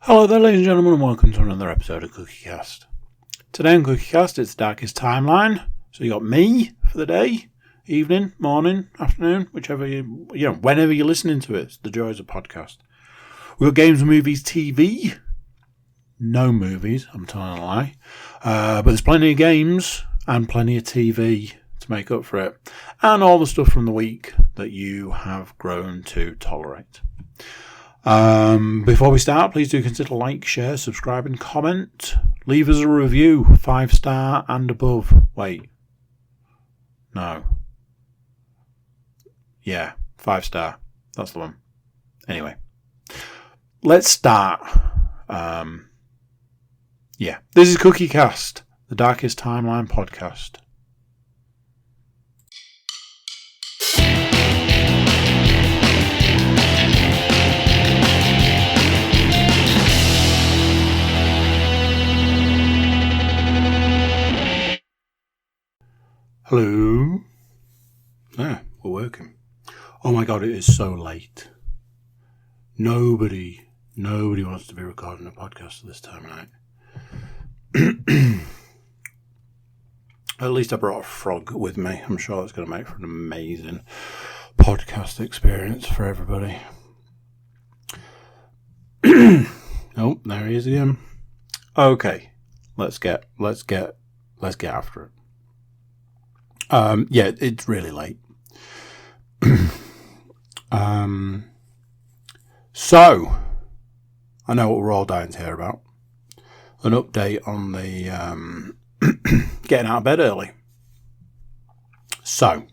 Hello there, ladies and gentlemen, and welcome to another episode of CookieCast. Today on CookieCast, it's the Darkest Timeline. So you got me for the day, evening, morning, afternoon, whichever whenever you're listening to it. It's the joys of podcast. We've got games, movies, TV. No movies, I'm telling a lie. But there's plenty of games and plenty of TV to make up for it. And all the stuff from the week that you have grown to tolerate. Before we start, please do consider like, share, subscribe and comment. Leave us a review, 5-star and above. Wait. No. Yeah, 5-star. That's the one. Anyway. Let's start. This is CookieCast, the Darkest Timeline podcast. Hello. Yeah, we're working. Oh my god, it is so late. Nobody wants to be recording a podcast at this time of night. At least I brought a frog with me. I'm sure it's going to make for an amazing podcast experience for everybody. Oh, there he is again. Okay, let's get after it. It's really late. So, I know what we're all dying to hear about. An update on the getting out of bed early. So,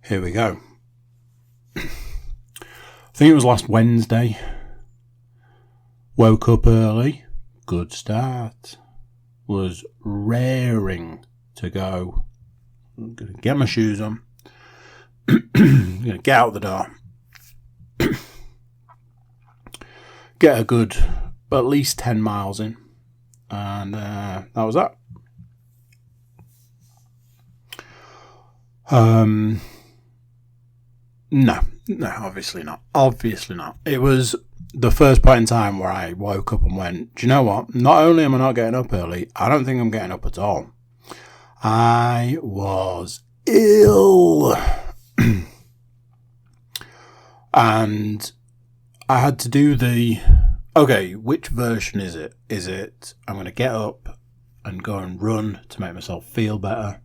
here we go. I think it was last Wednesday. Woke up early. Good start. Was raring to go. I'm going to get my shoes on. I'm going to get out the door. Get a good, at least 10 miles in. And that was that. No, obviously not. Obviously not. It was the first point in time where I woke up and went, do you know what? Not only am I not getting up early, I don't think I'm getting up at all. I was ill. And I had to do which version is it? Is it I'm going to get up and go and run to make myself feel better,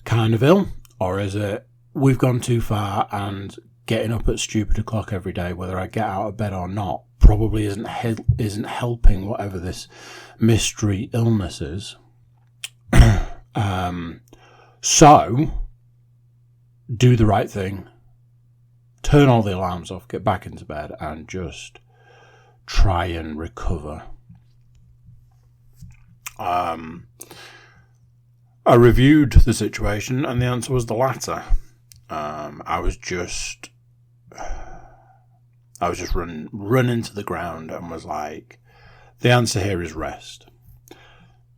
kind of ill? Or is it we've gone too far and getting up at stupid o'clock every day, whether I get out of bed or not, probably isn't helping whatever this mystery illness is. So, do the right thing, turn all the alarms off, get back into bed, and just try and recover. I reviewed the situation, and the answer was the latter. I was just running to the ground and was like, the answer here is rest.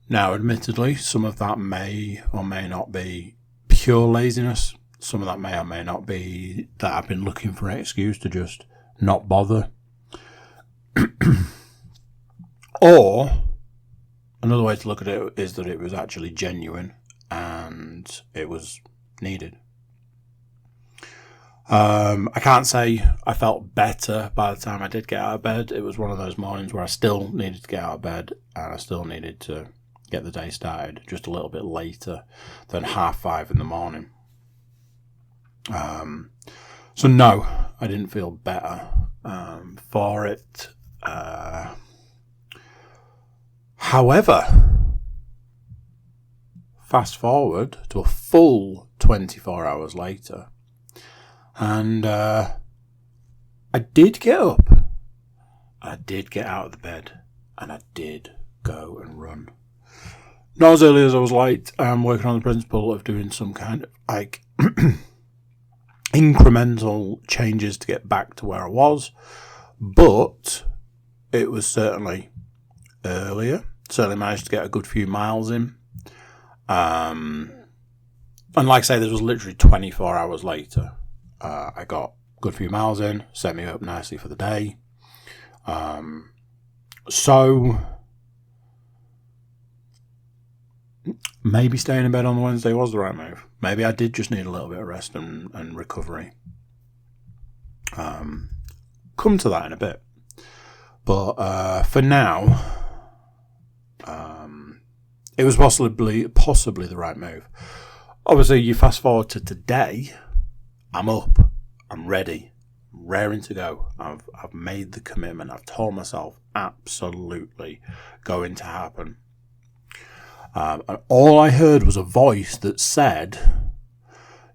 Now, admittedly, some of that may or may not be pure laziness. Some of that may or may not be that I've been looking for an excuse to just not bother. Or, another way to look at it is that it was actually genuine and it was needed. I can't say I felt better by the time I did get out of bed. It was one of those mornings where I still needed to get out of bed and I still needed to get the day started just a little bit later than 5:30 in the morning. So no, I didn't feel better for it. However, fast forward to a full 24 hours later, and I did get up. I did get out of the bed, and I did go and run. Not as early as I was late. I'm working on the principle of doing some kind of incremental changes to get back to where I was, but it was certainly earlier. Certainly managed to get a good few miles in. And like I say, this was literally 24 hours later. I got a good few miles in, set me up nicely for the day. So maybe staying in bed on the Wednesday was the right move. Maybe I did just need a little bit of rest and recovery. Come to that in a bit. But for now, it was possibly the right move. Obviously, you fast forward to today. I'm up. I'm ready. I'm raring to go. I've made the commitment. I've told myself absolutely going to happen. And all I heard was a voice that said,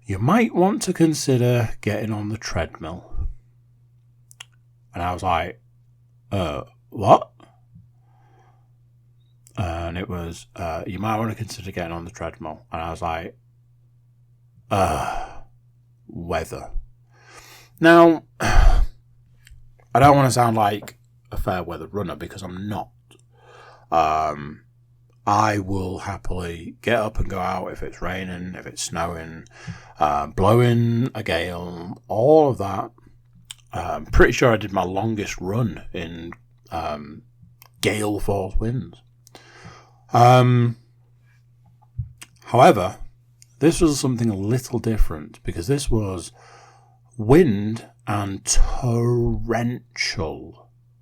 "You might want to consider getting on the treadmill." And I was like, what? And it was, you might want to consider getting on the treadmill. And I was like, weather. Now, I don't want to sound like a fair weather runner because I'm not. I will happily get up and go out if it's raining, if it's snowing, blowing a gale, all of that. I'm pretty sure I did my longest run in gale force winds. However, this was something a little different because this was wind and torrential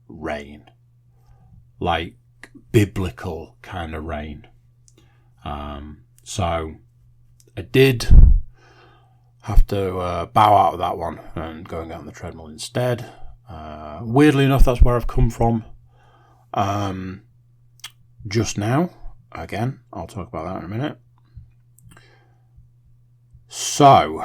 rain, like biblical kind of rain. So I did have to bow out of that one and go and get on the treadmill instead. Weirdly enough, that's where I've come from just now. Again, I'll talk about that in a minute. So,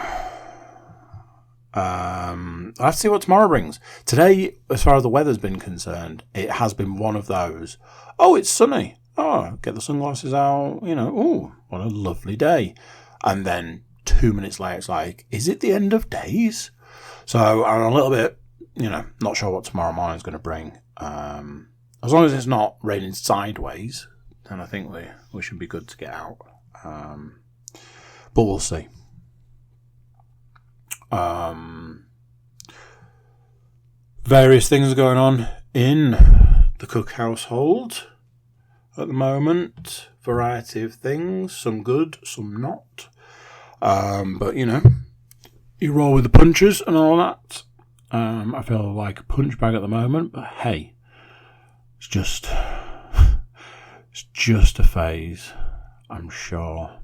let's see what tomorrow brings. Today, as far as the weather's been concerned, it has been one of those, oh, it's sunny. Oh, get the sunglasses out, oh, what a lovely day. And then 2 minutes later, it's like, is it the end of days? So I'm a little bit, not sure what tomorrow morning is going to bring. As long as it's not raining sideways, then I think we should be good to get out. But we'll see. Various things are going on in the Cook household at the moment. Variety of things, some good, some not. But you roll with the punches and all that. I feel like a punch bag at the moment, but hey, it's just a phase, I'm sure.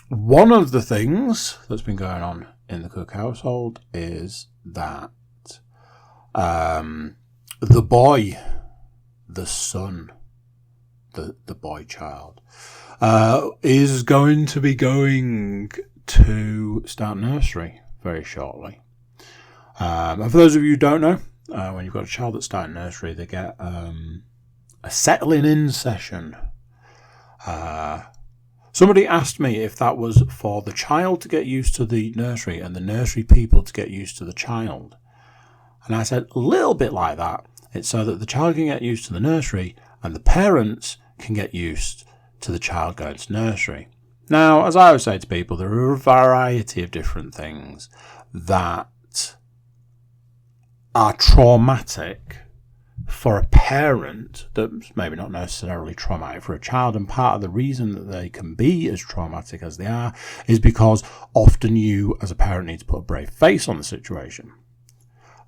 One of the things that's been going on in the Cook household is that the boy, the son, the boy child, is going to be going to start nursery very shortly. And for those of you who don't know, when you've got a child that's starting nursery, they get a settling in session. Somebody asked me if that was for the child to get used to the nursery and the nursery people to get used to the child. And I said, a little bit like that. It's so that the child can get used to the nursery and the parents can get used to the child going to nursery. Now, as I always say to people, there are a variety of different things that are traumatic for a parent that's maybe not necessarily traumatic for a child. And part of the reason that they can be as traumatic as they are is because often you, as a parent, need to put a brave face on the situation.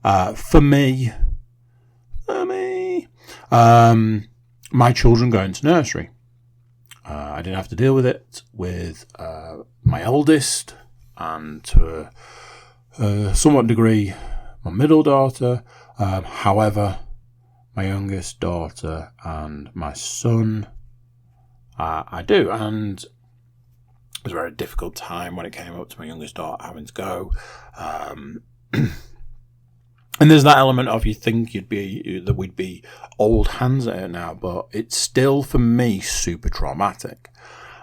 For me, my children going to nursery. I didn't have to deal with it with my eldest and to a somewhat degree my middle daughter. However, my youngest daughter and my son, I do. And it was a very difficult time when it came up to my youngest daughter having to go. And there's that element of you think that we'd be old hands at it now, but it's still, for me, super traumatic.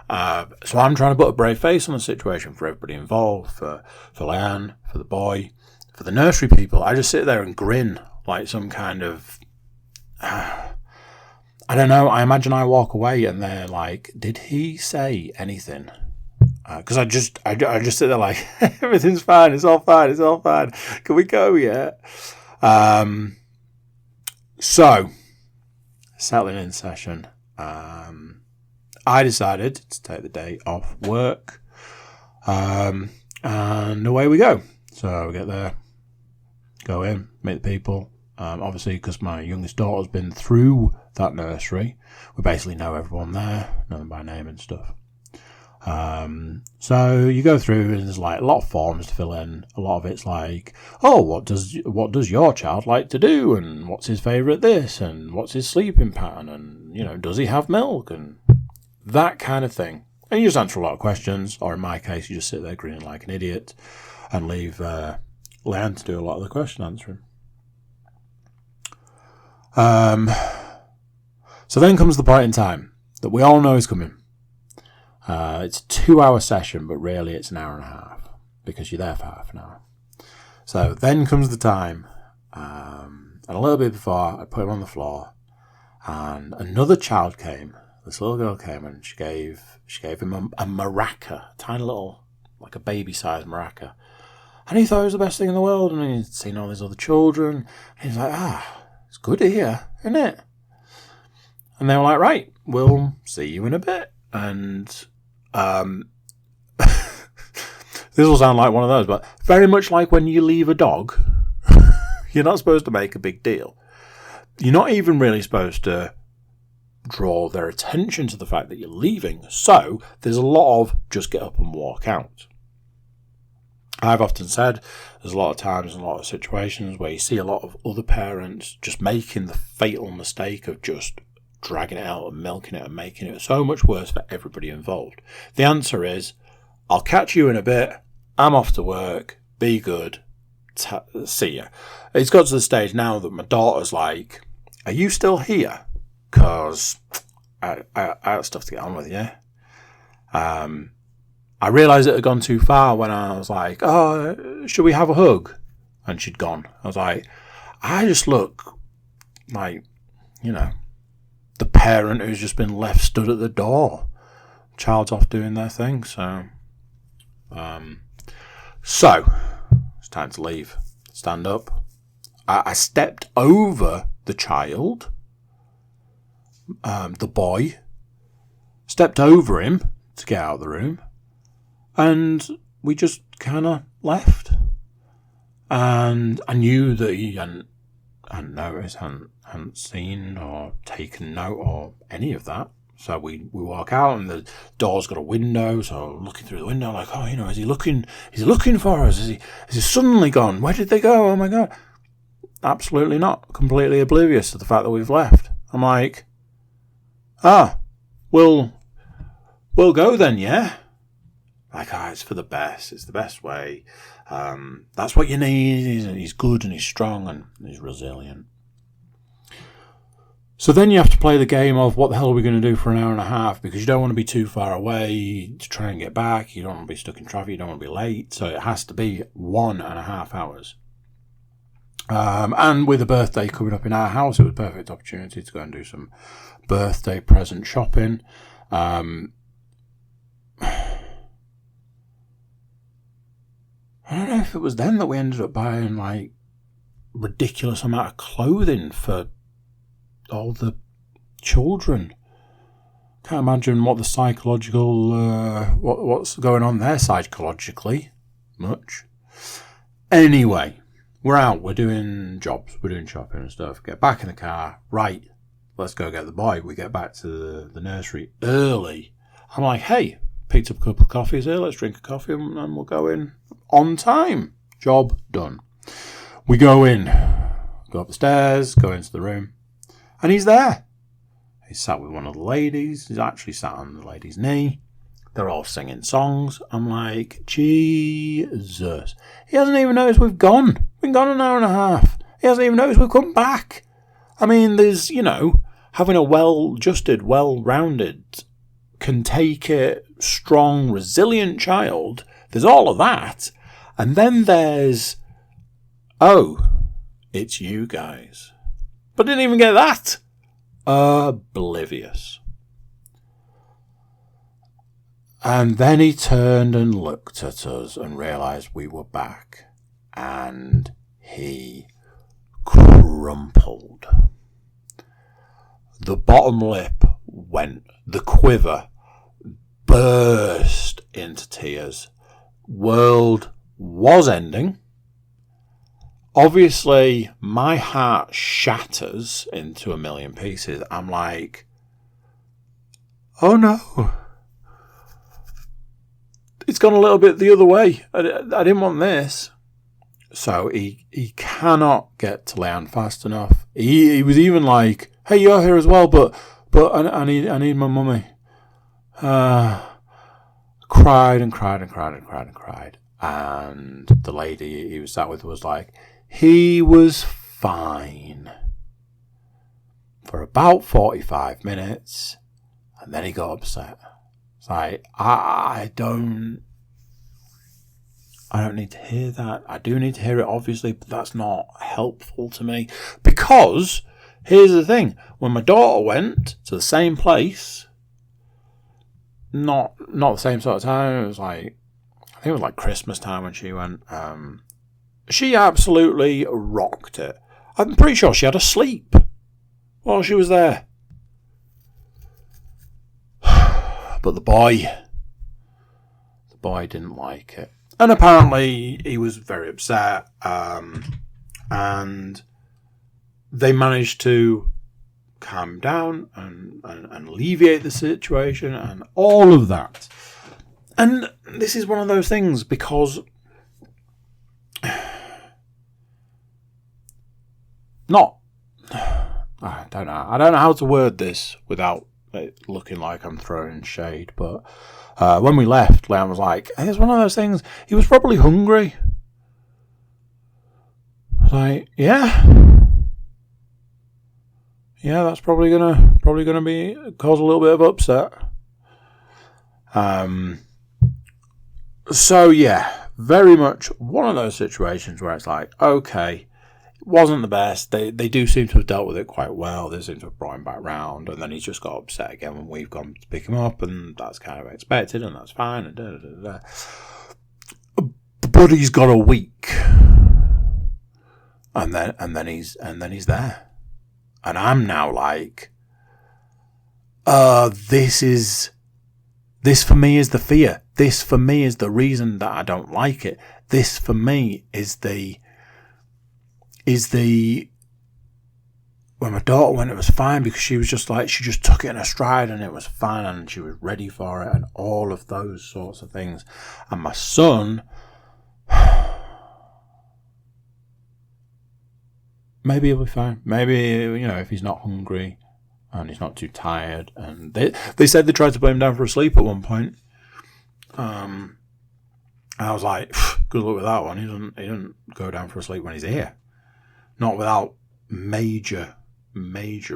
So I'm trying to put a brave face on the situation for everybody involved, for Leanne, for the boy, for the nursery people. I just sit there and grin like some kind of, I don't know, I imagine I walk away and they're like, did he say anything? Because I just sit there like, everything's fine, it's all fine, can we go yet? So, settling in session. I decided to take the day off work. And away we go. So we get there, go in, meet the people. Obviously, because my youngest daughter's been through that nursery, we basically know everyone there, know them by name and stuff. So you go through and there's like a lot of forms to fill in. A lot of it's like, oh, what does your child like to do, and what's his favourite this, and what's his sleeping pattern, and does he have milk, and that kind of thing. And you just answer a lot of questions, or in my case, you just sit there grinning like an idiot and leave Leanne to do a lot of the question answering. So then comes the point in time that we all know is coming. It's a 2-hour session, but really it's an hour and a half because you're there for half an hour. So then comes the time, and a little bit before I put him on the floor, and another child came. This little girl came and she gave him a maraca, a tiny little, like a baby-sized maraca. And he thought it was the best thing in the world, and he'd seen all these other children. And he's like, it's good here, isn't it? And they were like, right, we'll see you in a bit. And this will sound like one of those, but very much like when you leave a dog, you're not supposed to make a big deal. You're not even really supposed to draw their attention to the fact that you're leaving. So there's a lot of just get up and walk out. I've often said there's a lot of times and a lot of situations where you see a lot of other parents just making the fatal mistake of just dragging it out and milking it and making it so much worse for everybody involved. The answer is, I'll catch you in a bit. I'm off to work. Be good. See ya. It's got to the stage now that my daughter's like, are you still here? Because I have stuff to get on with, yeah. I realised it had gone too far when I was like, oh, should we have a hug? And she'd gone. I was like, I just look like, the parent who's just been left stood at the door. Child's off doing their thing, so it's time to leave. Stand up. I stepped over the child, the boy, stepped over him to get out of the room, and we just kind of left. And I knew that he hadn't noticed, hadn't seen or taken note or any of that. So we walk out, and the door's got a window, so I'm looking through the window like, oh, is he looking for us? Is he suddenly gone? Where did they go? Oh my God. Absolutely not. Completely oblivious to the fact that we've left. I'm like, we'll go then, yeah? Like, it's for the best. It's the best way. That's what you need. He's good and he's strong and he's resilient. So then you have to play the game of what the hell are we going to do for an hour and a half, because you don't want to be too far away to try and get back. You don't want to be stuck in traffic. You don't want to be late. So it has to be 1.5 hours. And with a birthday coming up in our house, it was a perfect opportunity to go and do some birthday present shopping. I don't know if it was then that we ended up buying like ridiculous amount of clothing for all the children. Can't imagine what the psychological, what's going on there psychologically much. Anyway, we're out, we're doing jobs, we're doing shopping and stuff. Get back in the car, right, let's go get the boy. We get back to the nursery early. I'm like, hey, picked up a couple of coffees here, let's drink a coffee and we'll go in on time. Job done. We go in, go up the stairs, go into the room, and he's there. He's sat with one of the ladies. He's actually sat on the lady's knee. They're all singing songs. I'm like, Jesus. He hasn't even noticed we've gone. We've been gone an hour and a half. He hasn't even noticed we've come back. I mean, there's, having a well-adjusted, well-rounded, can take it, strong, resilient child. There's all of that. And then there's, it's you guys. But didn't even get that. Oblivious. And then he turned and looked at us and realised we were back. And he crumpled. the bottom lip went, the quiver burst into tears. World was ending. Obviously, my heart shatters into a million pieces. I'm like, oh no. It's gone a little bit the other way. I didn't want this. So he cannot get to land fast enough. He was even like, hey, you're here as well, but I need my mummy. Cried and cried and cried and cried and cried. And the lady he was sat with was like, he was fine for about 45 minutes, and then he got upset. It's like, I don't need to hear that. I do need to hear it, obviously, but that's not helpful to me. Because, here's the thing, when my daughter went to the same place, not the same sort of time, it was like, I think it was like Christmas time when she went, she absolutely rocked it. I'm pretty sure she had a sleep while she was there. But the boy didn't like it. And apparently he was very upset. And they managed to calm down and alleviate the situation and all of that. And this is one of those things because I don't know how to word this without it looking like I'm throwing shade, but when we left, Leanne was like, hey, it's one of those things, he was probably hungry. Like, yeah, that's probably gonna cause a little bit of upset. So yeah, very much one of those situations where it's like, okay, it wasn't the best. They do seem to have dealt with it quite well. They seem to have brought him back round, and then he's just got upset again when we've gone to pick him up, and that's kind of expected, and that's fine. And But he's got a week, and then he's there, and I'm now like, this for me is the fear. This for me is the reason that I don't like it. This for me is the when my daughter went, it was fine because she was just like, she just took it in her stride and it was fine and she was ready for it and all of those sorts of things. And my son, maybe he'll be fine. Maybe, if he's not hungry and he's not too tired. And they said they tried to put him down for a sleep at one point. And I was like, good luck with that one. He doesn't go down for a sleep when he's here. Not without major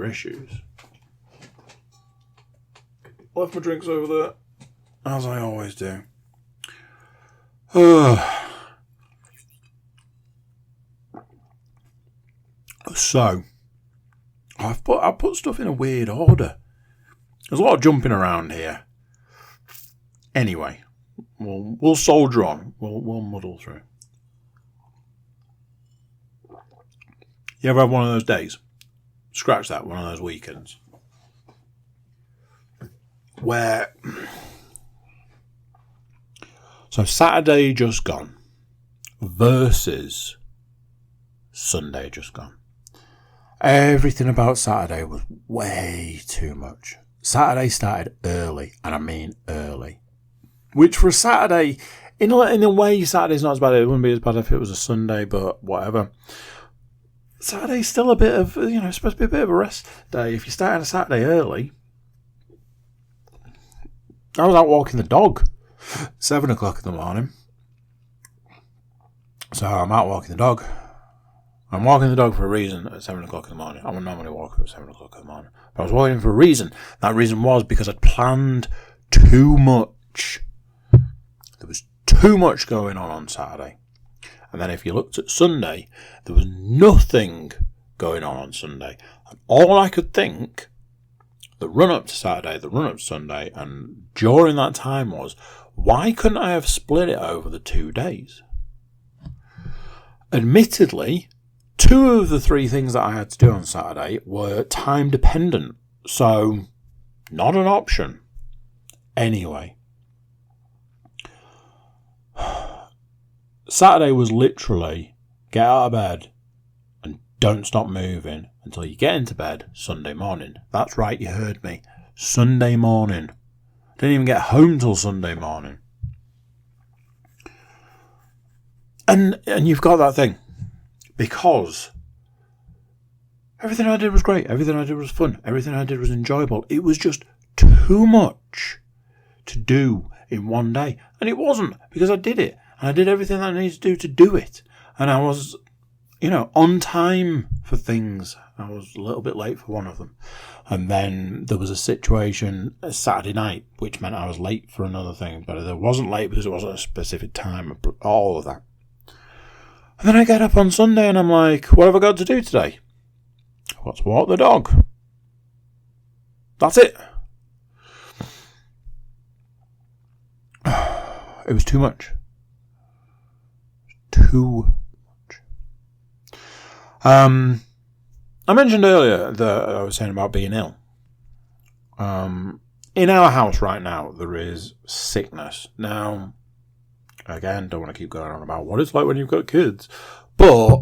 issues. Left my drinks over there, as I always do. So, I put stuff in a weird order. There's a lot of jumping around here. Anyway, we'll soldier on. We'll muddle through. You ever have one of those days? Scratch that, one of those weekends. Where... So Saturday just gone versus Sunday just gone. Everything about Saturday was way too much. Saturday started early, and I mean early. Which for a Saturday, in a way, Saturday's not as bad. It wouldn't be as bad if it was a Sunday, but whatever. Saturday's still a bit of, it's supposed to be a bit of a rest day. If you start on a Saturday early, I was out walking the dog, 7 o'clock in the morning. So I'm out walking the dog. I'm walking the dog for a reason at 7 o'clock in the morning. I would normally walk at 7 o'clock in the morning. But I was walking for a reason. That reason was because I'd planned too much. There was too much going on Saturday. And then if you looked at Sunday, there was nothing going on Sunday. And all I could think, the run-up to Saturday, the run-up to Sunday, and during that time was, why couldn't I have split it over the 2 days? Admittedly, 2 of the 3 things that I had to do on Saturday were time-dependent. So, not an option. Anyway, Saturday was literally get out of bed and don't stop moving until you get into bed Sunday morning. That's right, you heard me. Sunday morning. Didn't even get home till Sunday morning. And you've got that thing. Because everything I did was great. Everything I did was fun. Everything I did was enjoyable. It was just too much to do in one day. And it wasn't, because I did it. And I did everything that I needed to do it. And I was, on time for things. I was a little bit late for one of them. And then there was a situation Saturday night, which meant I was late for another thing. But I wasn't late because it wasn't a specific time. All of that. And then I get up on Sunday and I'm like, what have I got to do today? I've got to walk the dog. That's it. It was too much. Too much. I mentioned earlier that I was saying about being ill. In our house right now, there is sickness. Now, again, don't want to keep going on about what it's like when you've got kids. But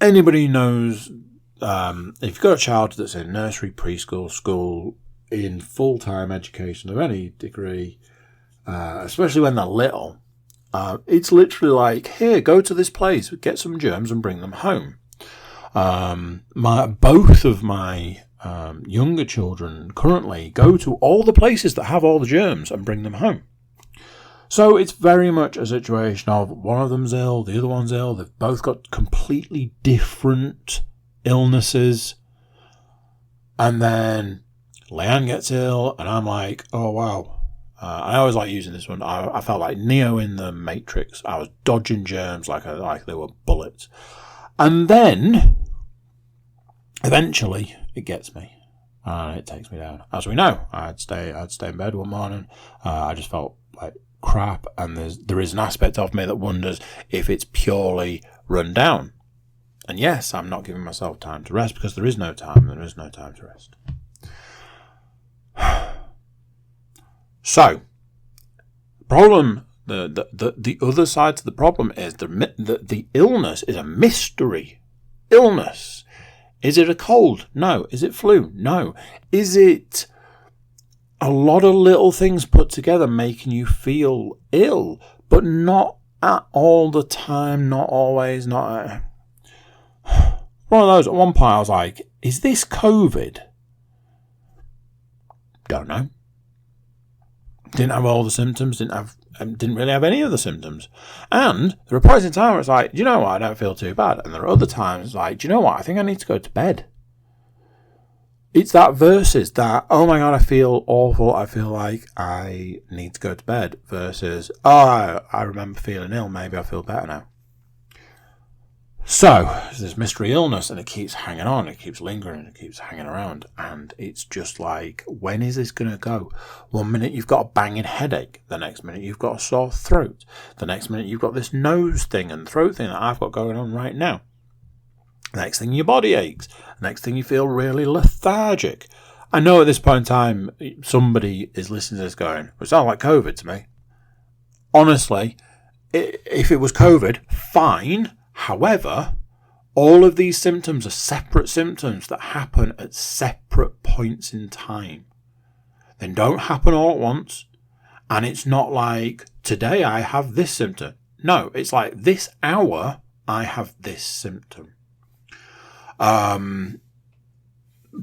anybody knows, if you've got a child that's in nursery, preschool, school, in full-time education of any degree, especially when they're little, it's literally like, here, go to this place, get some germs and bring them home. Both of my younger children currently go to all the places that have all the germs and bring them home. So it's very much a situation of one of them's ill, the other one's ill. They've both got completely different illnesses. And then Leanne gets ill, and I'm like, oh, wow. I always like using this one. I felt like Neo in the Matrix. I was dodging germs like they were bullets. And then, eventually, it gets me. And it takes me down. As we know, I'd stay in bed one morning. I just felt like crap, and there is an aspect of me that wonders if it's purely run down. And yes, I'm not giving myself time to rest because there is no time to rest. So, problem, the other side to the problem is the illness is a mystery illness. Is it a cold? No. Is it flu? No. Is it a lot of little things put together making you feel ill, but not at all the time, not always, not... One of those, at one point I was like, is this COVID? Don't know. Didn't have all the symptoms, didn't really have any of the symptoms. And there are points in time where it's like, do you know what, I don't feel too bad. And there are other times like, do you know what, I think I need to go to bed. It's that versus that, oh my God, I feel awful, I feel like I need to go to bed, versus, oh, I remember feeling ill, maybe I feel better now. So, there's this mystery illness, and it keeps hanging on, it keeps lingering, it keeps hanging around, and it's just like, when is this going to go? One minute you've got a banging headache, the next minute you've got a sore throat, the next minute you've got this nose thing and throat thing that I've got going on right now. Next thing your body aches. Next thing you feel really lethargic. I know at this point in time somebody is listening to this going, well, it sounds like COVID to me. Honestly, if it was COVID, fine. However, all of these symptoms are separate symptoms that happen at separate points in time. They don't happen all at once. And it's not like, today I have this symptom. No, it's like, this hour I have this symptom.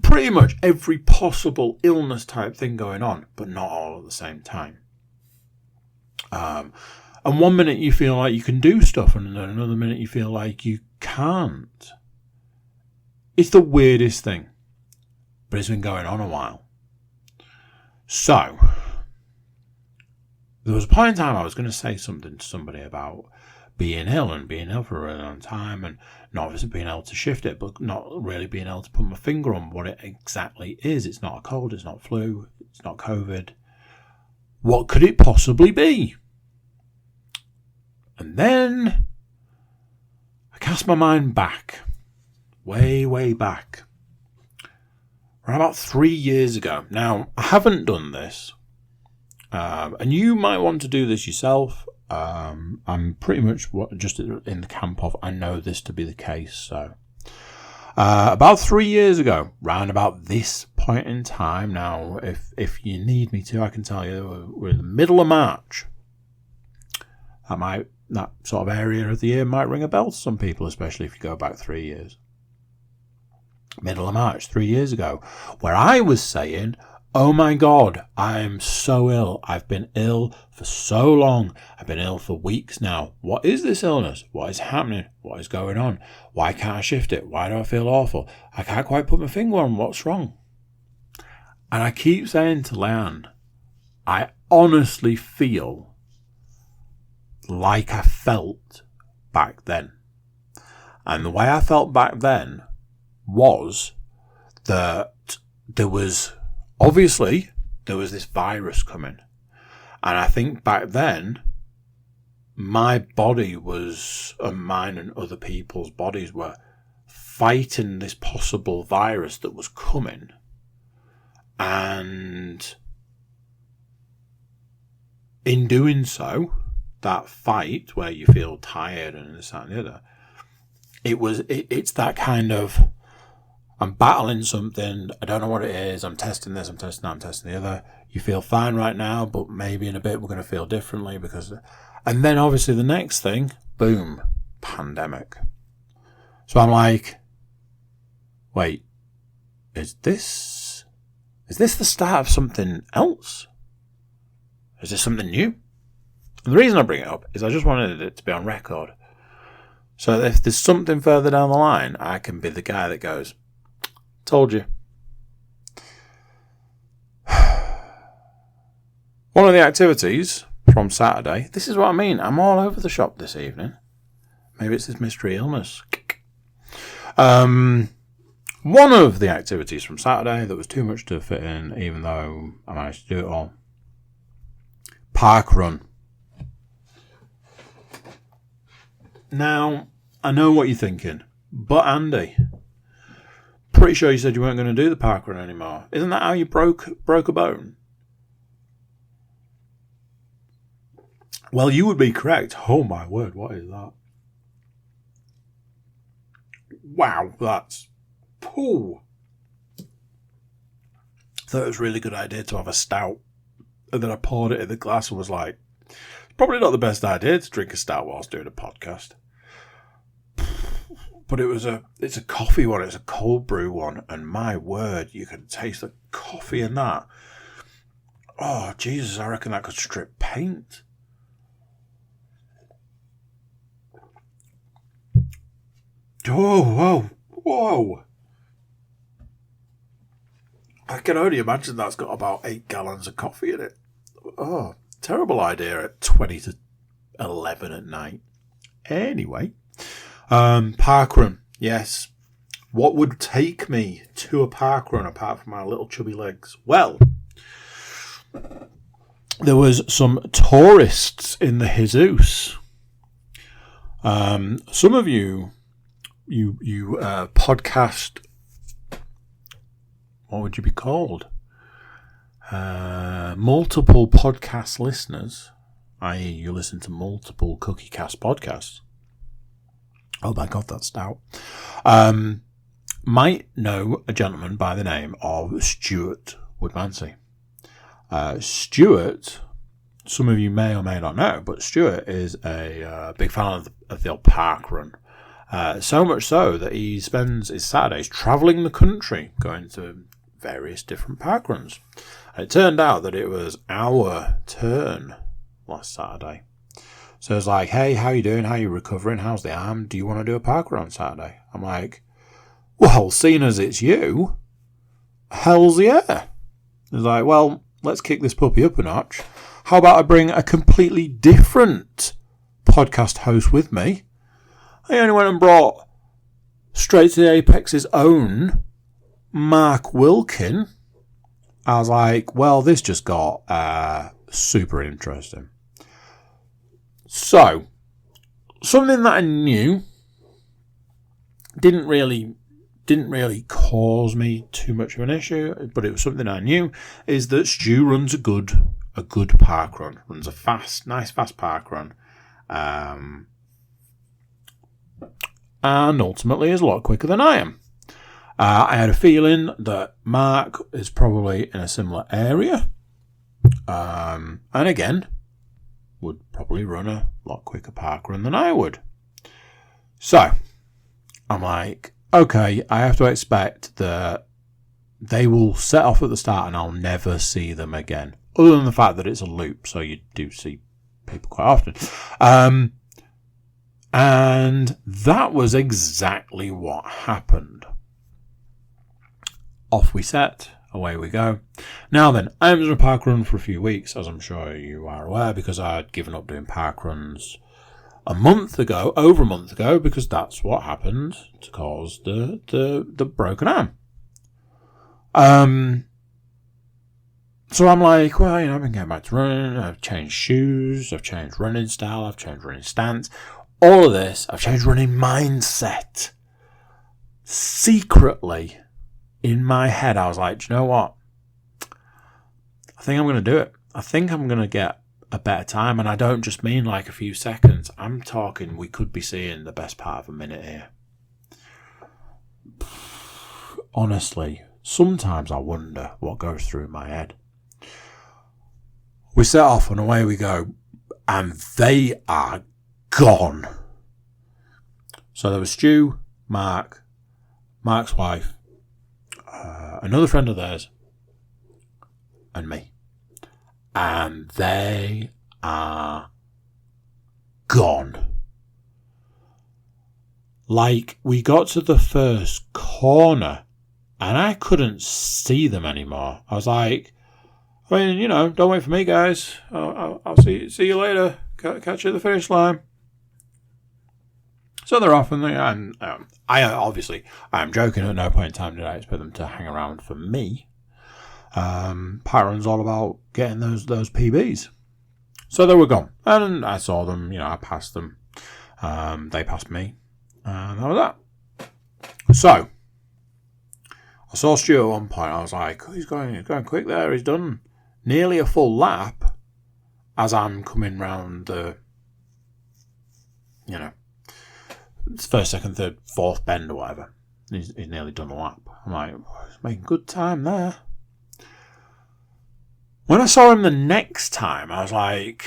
Pretty much every possible illness type thing going on, but not all at the same time. And one minute you feel like you can do stuff, and then another minute you feel like you can't. It's the weirdest thing, but it's been going on a while. So, there was a point in time I was going to say something to somebody about being ill and being ill for a really long time, and not obviously being able to shift it, but not really being able to put my finger on what it exactly is. It's not a cold, it's not flu, it's not COVID. What could it possibly be? And then I cast my mind back, way, way back. around about 3 years ago. Now, I haven't done this, and you might want to do this yourself. I'm pretty much just in the camp of I know this to be the case. So, about 3 years ago, round about this point in time. Now, if you need me to, I can tell you we're in the middle of March. That sort of area of the year might ring a bell to some people, especially if you go back 3 years. Middle of March, 3 years ago, where I was saying, oh my God, I'm so ill. I've been ill for so long. I've been ill for weeks now. What is this illness? What is happening? What is going on? Why can't I shift it? Why do I feel awful? I can't quite put my finger on what's wrong. And I keep saying to Leanne, I honestly feel like I felt back then. And the way I felt back then was that there was this virus coming. And I think back then, my body and mine and other people's bodies were fighting this possible virus that was coming. And in doing so, that fight where you feel tired and this, that, and the other, it's that kind of, I'm battling something, I don't know what it is, I'm testing this, I'm testing that, I'm testing the other. You feel fine right now, but maybe in a bit we're going to feel differently and then obviously the next thing, boom, pandemic. So I'm like, wait, is this the start of something else? Is this something new? And the reason I bring it up is I just wanted it to be on record. So if there's something further down the line, I can be the guy that goes, told you. One of the activities from Saturday, this is what I mean, I'm all over the shop this evening. Maybe it's this mystery illness. One of the activities from Saturday that was too much to fit in, even though I managed to do it all. Park run. Now, I know what you're thinking, but Andy, pretty sure you said you weren't going to do the park run anymore. Isn't that how you broke a bone? Well, you would be correct. Oh my word, what is that? Wow, that's... Ooh. Thought it was a really good idea to have a stout. And then I poured it in the glass and was like, probably not the best idea to drink a stout whilst doing a podcast. But it's a coffee one, it's a cold brew one, and my word, you can taste the coffee in that. Oh, Jesus, I reckon that could strip paint. Oh, whoa. I can only imagine that's got about 8 gallons of coffee in it. Oh, terrible idea at 20 to 11 at night. Anyway, park run. Yes. What would take me to a park run apart from my little chubby legs? Well, there was some tourists in the Jesus. Some of you podcast, what would you be called? Multiple podcast listeners, i.e. you listen to multiple CookieCast podcasts. Oh my God, that's stout. Might know a gentleman by the name of Stuart Woodmansey. Stuart, some of you may or may not know, but Stuart is a big fan of the old park run. So much so that he spends his Saturdays travelling the country, going to various different park runs. And it turned out that it was our turn last Saturday. So it's like, hey, how you doing? How you recovering? How's the arm? Do you want to do a park run on Saturday? I'm like, well, seeing as it's you, hell's yeah. It's like, well, let's kick this puppy up a notch. How about I bring a completely different podcast host with me? I only went and brought straight to the Apex's own Mark Wilkin. I was like, well, this just got super interesting. So, something that I knew, didn't really didn't really cause me too much of an issue, but it was something I knew, is that Stu runs a good park run. Runs a nice fast park run. And ultimately is a lot quicker than I am. I had a feeling that Mark is probably in a similar area. And again, would probably run a lot quicker park run than I would. So, I'm like, okay, I have to expect that they will set off at the start and I'll never see them again. Other than the fact that it's a loop, so you do see people quite often. And that was exactly what happened. Off we set, away we go. Now then, I haven't done a park run for a few weeks, as I'm sure you are aware, because I had given up doing park runs over a month ago, because that's what happened to cause the broken arm. So I'm like, well, I've been getting back to running, I've changed shoes, I've changed running style, I've changed running stance, all of this, I've changed running mindset. Secretly, in my head, I was like, do you know what? I think I'm going to do it. I think I'm going to get a better time, and I don't just mean like a few seconds. I'm talking we could be seeing the best part of a minute here. Honestly, sometimes I wonder what goes through my head. We set off and away we go, and they are gone. So there was Stu, Mark's wife, another friend of theirs, and me. And they are gone. Like, we got to the first corner and I couldn't see them anymore. I was like, don't wait for me, guys. I'll see you later. Catch you at the finish line. So they're off, and I'm joking. At no point in time did I expect them to hang around for me. Park run's all about getting those PBs. So they were gone, and I saw them. I passed them. They passed me, and that was that. So I saw Stu at one point. I was like, he's going quick there. He's done nearly a full lap as I'm coming round the, it's first, second, third, fourth bend or whatever. He's nearly done a lap. I'm like, he's making good time there. When I saw him the next time, I was like,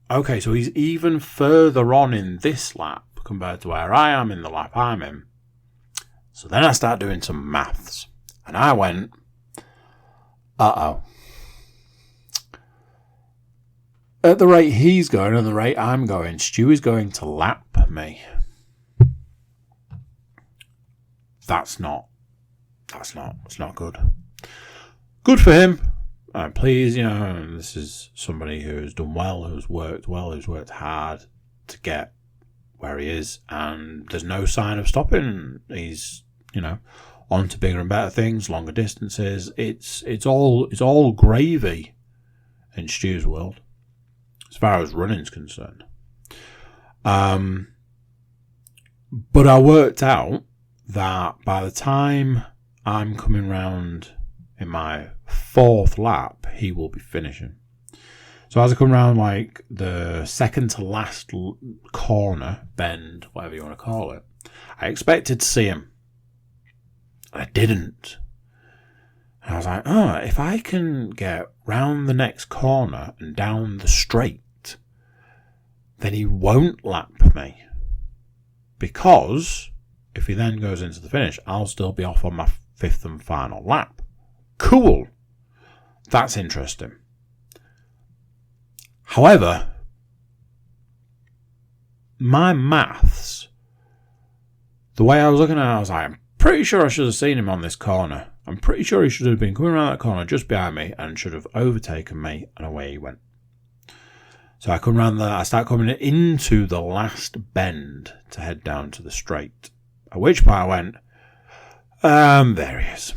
okay, so he's even further on in this lap compared to where I am in the lap I'm in. So then I start doing some maths. And I went, uh-oh. At the rate he's going and the rate I'm going, Stu is going to lap me. It's not good. Good for him. I'm pleased, this is somebody who's done well, who's worked hard to get where he is, and there's no sign of stopping. He's, on to bigger and better things, longer distances. It's all gravy in Stu's world, as far as running's concerned. But I worked out that by the time I'm coming round in my fourth lap, he will be finishing. So as I come round like the second to last corner, bend, whatever you want to call it, I expected to see him. I didn't. And I was like, if I can get round the next corner and down the straight, then he won't lap me. Because if he then goes into the finish, I'll still be off on my fifth and final lap. Cool. That's interesting. However, my maths, the way I was looking at it, I was like, I'm pretty sure I should have seen him on this corner. I'm pretty sure he should have been coming around that corner just behind me and should have overtaken me, and away he went. So I start coming into the last bend to head down to the straight. At which point I went, there he is.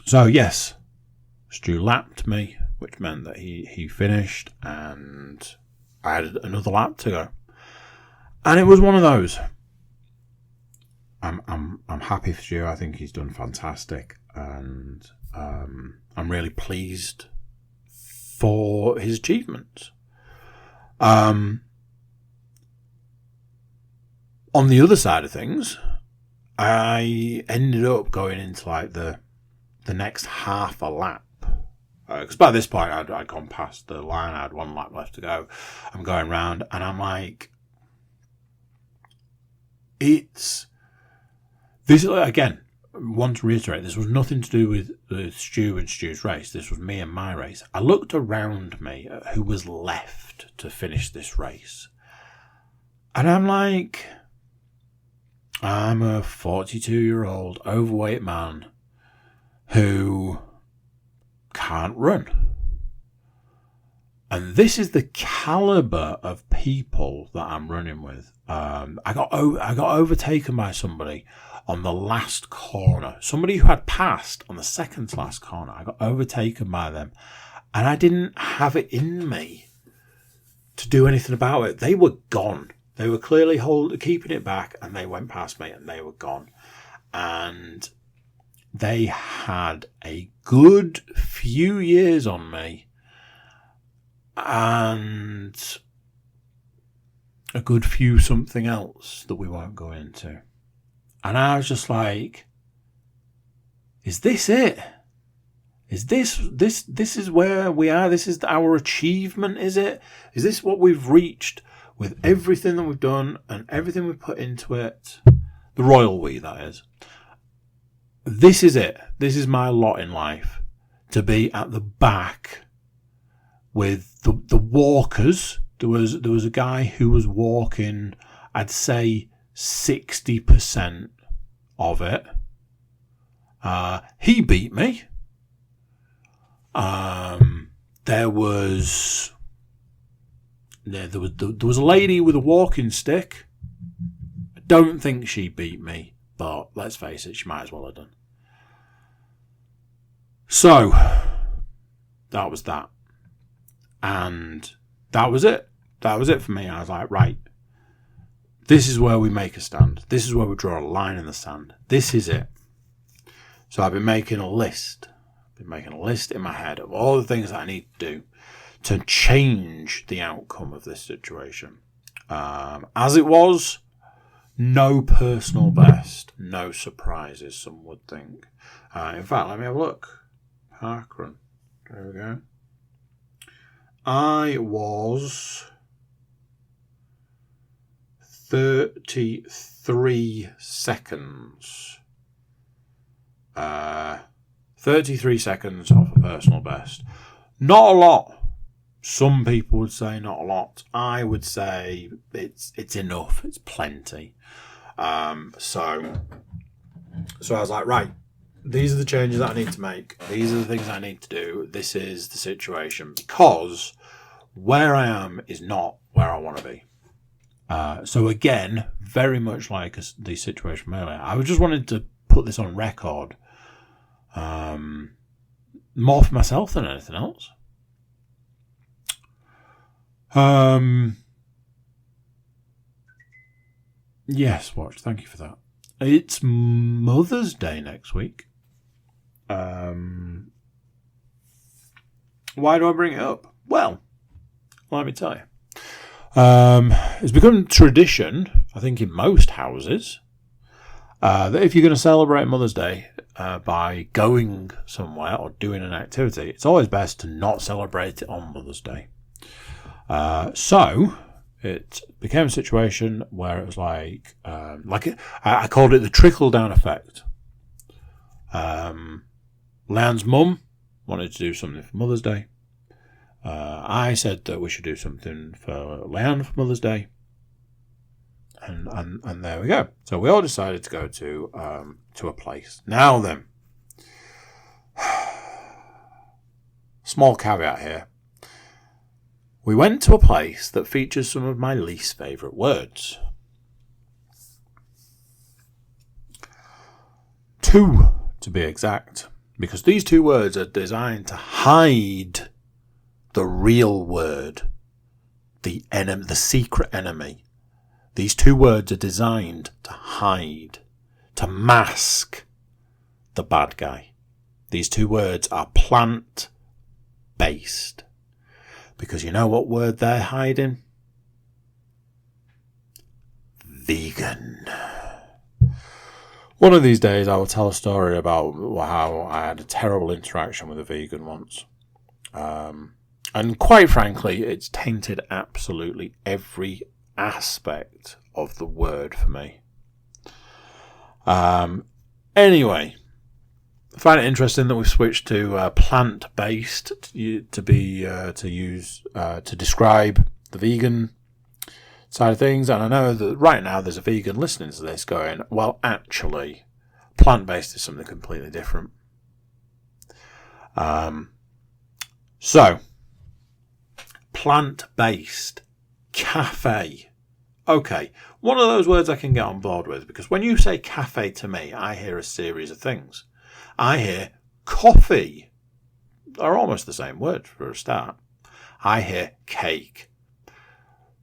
So yes, Stu lapped me, which meant that he finished, and I had another lap to go. And it was one of those. I'm happy for Stu. I think he's done fantastic, and I'm really pleased for his achievements. On the other side of things, I ended up going into like the next half a lap. Because by this point, I'd gone past the line. I had 1 lap left to go. I'm going round, and I'm like, this again, I want to reiterate, this was nothing to do with Stu and Stu's race. This was me and my race. I looked around me at who was left to finish this race. And I'm like, I'm a 42-year-old overweight man who can't run. And this is the caliber of people that I'm running with. I got overtaken by somebody on the last corner. Somebody who had passed on the second to last corner. I got overtaken by them. And I didn't have it in me to do anything about it. They were gone. They were clearly keeping it back, and they went past me and they were gone. And they had a good few years on me and a good few something else that we won't go into. And I was just like, is this it? Is this is where we are? This is our achievement, is it? Is this what we've reached with everything that we've done and everything we've put into it? The royal we, that is. This is it. This is my lot in life. To be at the back with the walkers. There was a guy who was walking, I'd say 60% of it. He beat me. There was a lady with a walking stick. I don't think she beat me, but let's face it, she might as well have done. So that was that. And that was it. That was it for me. I was like, right, this is where we make a stand. This is where we draw a line in the sand. This is it. So I've been making a list. I've been making a list in my head of all the things that I need to do to change the outcome of this situation. As it was, no personal best, no surprises, some would think. In fact, let me have a look. Parkrun. There we go. I was 33 seconds. 33 seconds off a personal best. Not a lot. Some people would say not a lot. I would say it's enough. It's plenty. So I was like, right, these are the changes that I need to make. These are the things I need to do. This is the situation, because where I am is not where I want to be. So again, very much like the situation from earlier, I just wanted to put this on record, more for myself than anything else. Yes, Watch, thank you for that. It's Mother's Day next week. Why do I bring it up? Well, let me tell you. It's become tradition, I think, in most houses, that if you're going to celebrate Mother's Day by going somewhere or doing an activity, it's always best to not celebrate it on Mother's Day. So it became a situation where it was I called it the trickle-down effect. Leanne's mum wanted to do something for Mother's Day. I said that we should do something for Leanne for Mother's Day. And there we go. So we all decided to go to a place. Now then, small caveat here. We went to a place that features some of my least favourite words. 2, to be exact, because these 2 words are designed to hide the real word, the enemy, the secret enemy. These 2 words are designed to hide to mask the bad guy. These two words are plant-based. Because you know what word they're hiding? Vegan. One of these days I will tell a story about how I had a terrible interaction with a vegan once. And quite frankly, it's tainted absolutely every aspect of the word for me. Anyway, I find it interesting that we've switched to plant-based to describe the vegan side of things. And I know that right now there's a vegan listening to this going, well, actually, plant-based is something completely different. So, plant-based cafe. Okay, one of those words I can get on board with, because when you say cafe to me, I hear a series of things. I hear coffee. They're almost the same word for a start. I hear cake.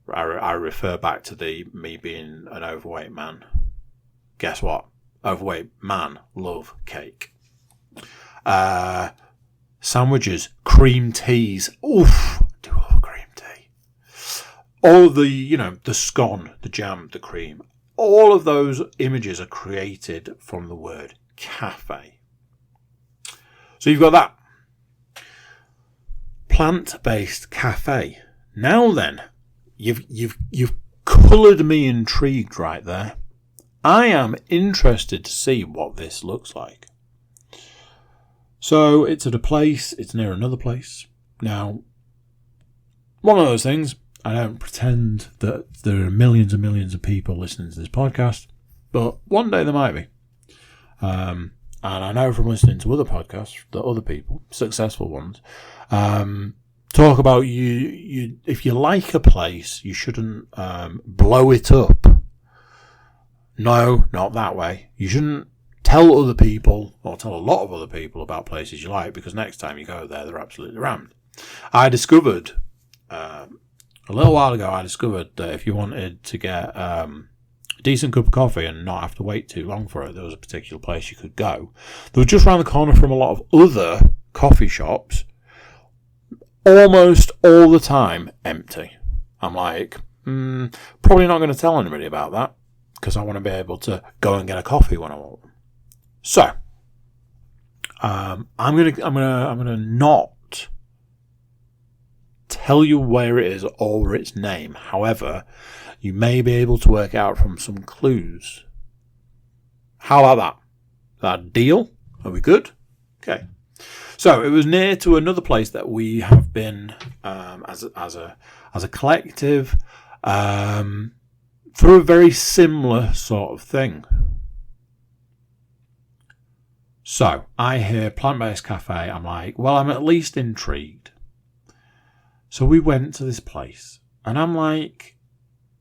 I refer back to me being an overweight man. Guess what? Overweight man love cake. Sandwiches, cream teas. Oof, I do love a cream tea. All the scone, the jam, the cream. All of those images are created from the word cafe. So you've got that. Plant-based cafe. Now then, you've coloured me intrigued right there. I am interested to see what this looks like. So it's at a place, it's near another place. Now, one of those things, I don't pretend that there are millions and millions of people listening to this podcast, but one day there might be. And I know from listening to other podcasts that other people, successful ones, talk about you if you like a place, you shouldn't blow it up. No, not that way. You shouldn't tell other people, or tell a lot of other people about places you like, because next time you go there, they're absolutely rammed. I discovered, a little while ago, that if you wanted to get a decent cup of coffee and not have to wait too long for it, there was a particular place you could go. There was just around the corner from a lot of other coffee shops, almost all the time empty. I'm like, probably not going to tell anybody about that, because I want to be able to go and get a coffee when I want one. So, I'm gonna not tell you where it is or its name. However, you may be able to work out from some clues. How about that? That deal? Are we good? Okay. So it was near to another place that we have been as a collective for a very similar sort of thing. So, I hear plant-based cafe, I'm like, well, I'm at least intrigued. So we went to this place, and I'm like,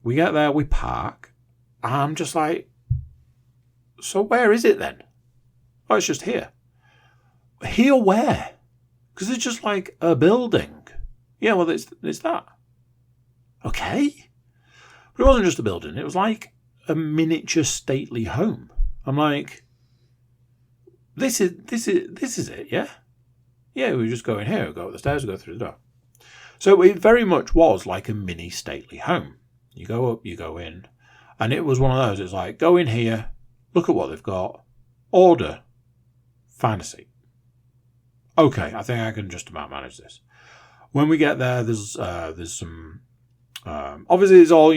we get there, we park, and I'm just like, so where is it then? Oh, it's just here. Here where? Because it's just like a building. Yeah, well, it's that. Okay. But it wasn't just a building, it was like a miniature stately home. I'm like, This is it, yeah? Yeah, we just go in here, go up the stairs, go through the door. So it very much was like a mini stately home. You go up, you go in, and it was one of those, it's like, go in here, look at what they've got, order, find a seat. Okay, I think I can just about manage this. When we get there, there's some, obviously it's all,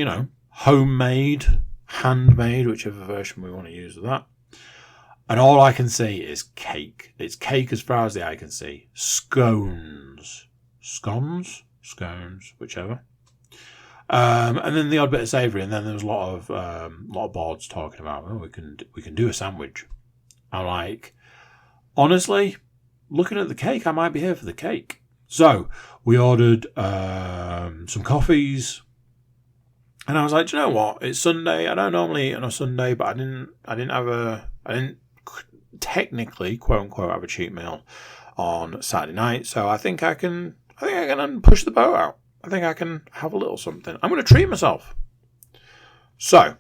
homemade, handmade, whichever version we want to use of that. And all I can see is cake. It's cake as far as the eye can see. Scones, whichever. And then the odd bit of savoury. And then there was a lot of boards talking about, we can do a sandwich. I'm like, honestly, looking at the cake, I might be here for the cake. So we ordered some coffees. And I was like, do you know what? It's Sunday. I don't normally eat on a Sunday, but I didn't technically, quote unquote, have a cheat meal on Saturday night. So I think I can push the boat out. I think I can have a little something. I'm going to treat myself. So,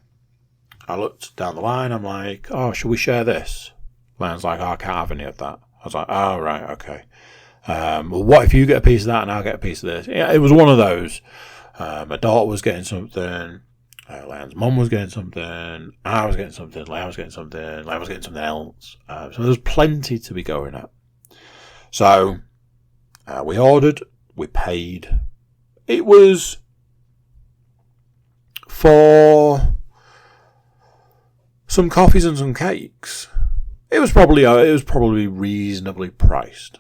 I looked down the line. I'm like, oh, should we share this? Leon's like, oh, I can't have any of that. I was like, oh, right, okay. Well, what if you get a piece of that and I'll get a piece of this? Yeah, it was one of those. My daughter was getting something. Leon's mum was getting something. I was getting something. Leon was getting something. Leon was getting something else. So there was plenty to be going at. So we ordered. We paid. It was for some coffees and some cakes. It was probably reasonably priced.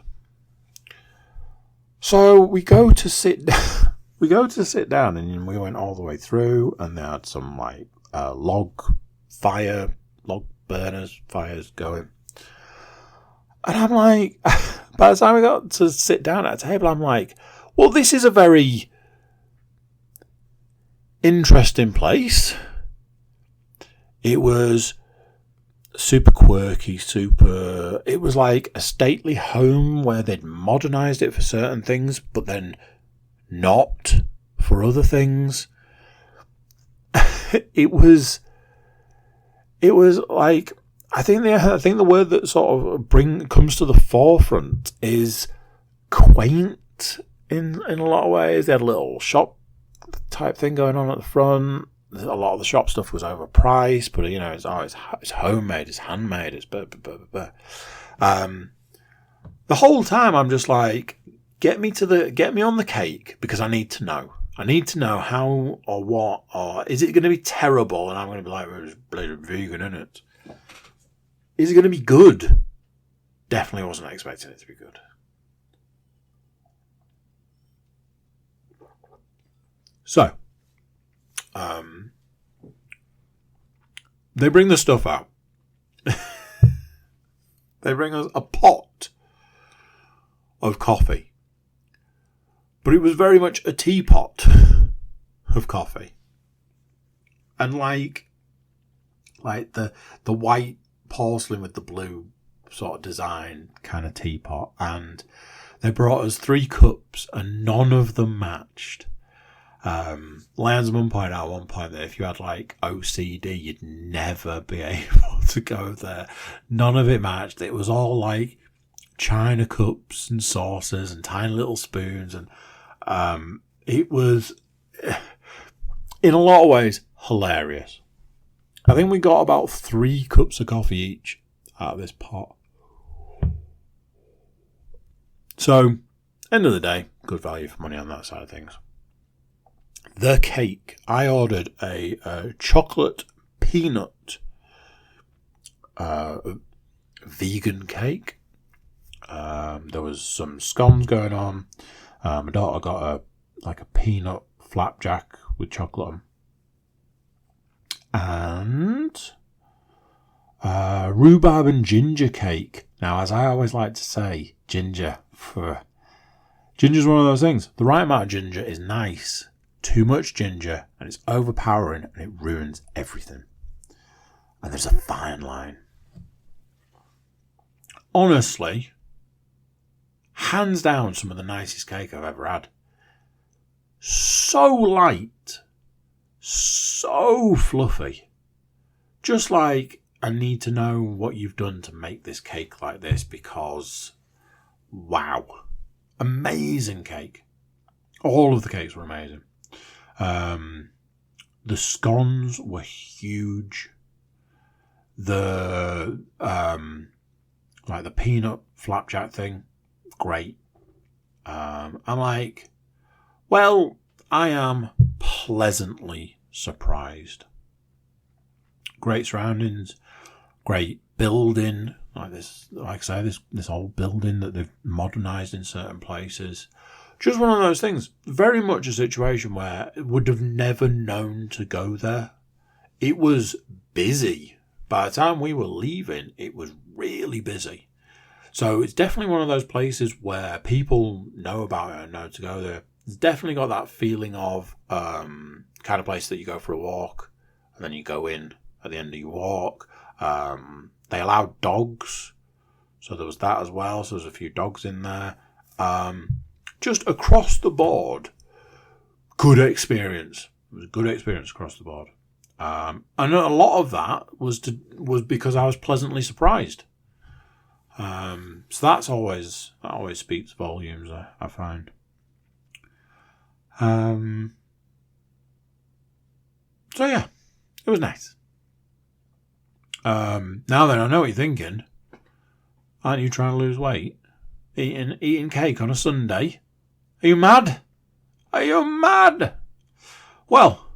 So we go to sit down, and we went all the way through, and they had some like log burners, fires going. And I'm like, by the time we got to sit down at a table, I'm like, well, this is a very interesting place. It was super quirky, it was like a stately home where they'd modernised it for certain things, but then not for other things. It was like, I think the word that sort of comes to the forefront is quaint in a lot of ways. They had a little shop type thing going on at the front. A lot of the shop stuff was overpriced, but it's homemade, it's handmade, it's blah, blah, blah, blah, blah. The whole time I'm just like, get me on the cake, because I need to know. I need to know how or what, or is it going to be terrible and I'm going to be like, well, it's bloody vegan, isn't it? Is it going to be good? Definitely wasn't expecting it to be good. So, they bring the stuff out. They bring us a pot of coffee. But it was very much a teapot of coffee. And like the white porcelain with the blue sort of design kind of teapot. And they brought us 3 cups and none of them matched. Leon's mum pointed out at one point that if you had like OCD, you'd never be able to go there. None of it matched. It was all like china cups and saucers and tiny little spoons, and it was, in a lot of ways, hilarious. I think we got about 3 cups of coffee each out of this pot. So, end of the day, good value for money on that side of things. The cake. I ordered a chocolate peanut vegan cake. There was some scones going on. My daughter got a peanut flapjack with chocolate on. And rhubarb and ginger cake. Now, as I always like to say, ginger's one of those things. The right amount of ginger is nice. Too much ginger, and it's overpowering, and it ruins everything. And there's a fine line. Honestly, hands down, some of the nicest cake I've ever had. So light, so fluffy. Just like, I need to know what you've done to make this cake like this, because, wow. Amazing cake. All of the cakes were amazing. The scones were huge. The the peanut flapjack thing, great. I'm like, well, I am pleasantly surprised. Great surroundings, great building, like I say, this old building that they've modernised in certain places. Just one of those things. Very much a situation where I would have never known to go there. It was busy. By the time we were leaving, it was really busy. So it's definitely one of those places where people know about it and know to go there. It's definitely got that feeling of kind of place that you go for a walk and then you go in at the end of your walk. They allowed dogs. So there was that as well. So there's a few dogs in there. Just across the board, good experience. It was a good experience across the board. And a lot of that was because I was pleasantly surprised. So that always speaks volumes, I find. So yeah, it was nice. Now then, I know what you're thinking. Aren't you trying to lose weight? Eating cake on a Sunday? Are you mad? Are you mad? Well,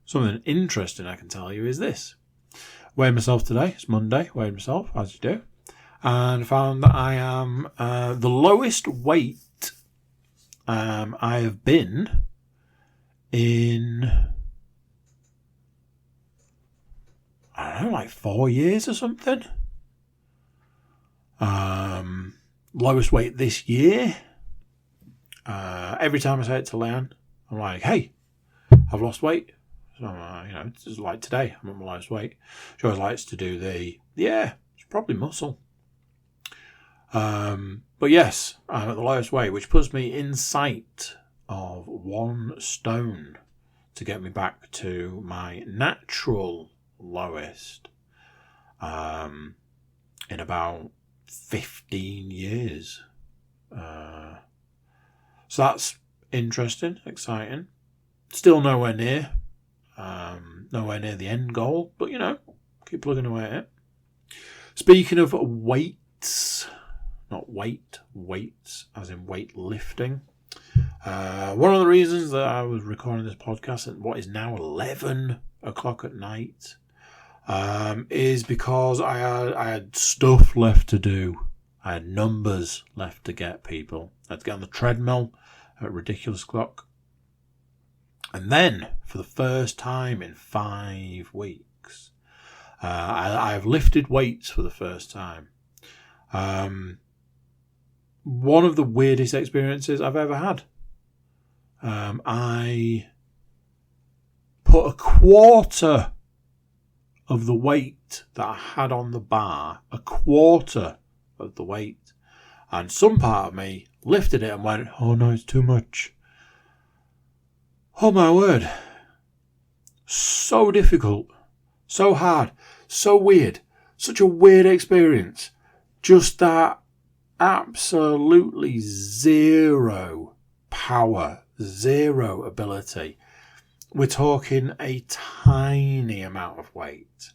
something interesting I can tell you is this. Weighed myself today. It's Monday. Weighed myself, as you do. And found that I am the lowest weight I have been in, I don't know, like 4 years or something. Lowest weight this year. Every time I say it to Leanne, I'm like, hey, I've lost weight. So, it's just like today, I'm at my lowest weight. She always likes to do it's probably muscle. But yes, I'm at the lowest weight, which puts me in sight of 1 stone to get me back to my natural lowest in about 15 years. So that's interesting, exciting. Still nowhere near the end goal, but keep plugging away at it. Speaking of weights, not weights, as in weightlifting. One of the reasons that I was recording this podcast at what is now 11 o'clock at night is because I had stuff left to do. I had numbers left to get, people. I had to get on the treadmill at ridiculous clock. And then, for the first time in 5 weeks, I've lifted weights for the first time. One of the weirdest experiences I've ever had. I put a quarter of the weight that I had on the bar, a quarter of the weight, and some part of me lifted it and went, oh no, it's too much. Oh my word. So difficult, so hard, so weird, such a weird experience. Just that absolutely zero power, zero ability. We're talking a tiny amount of weight.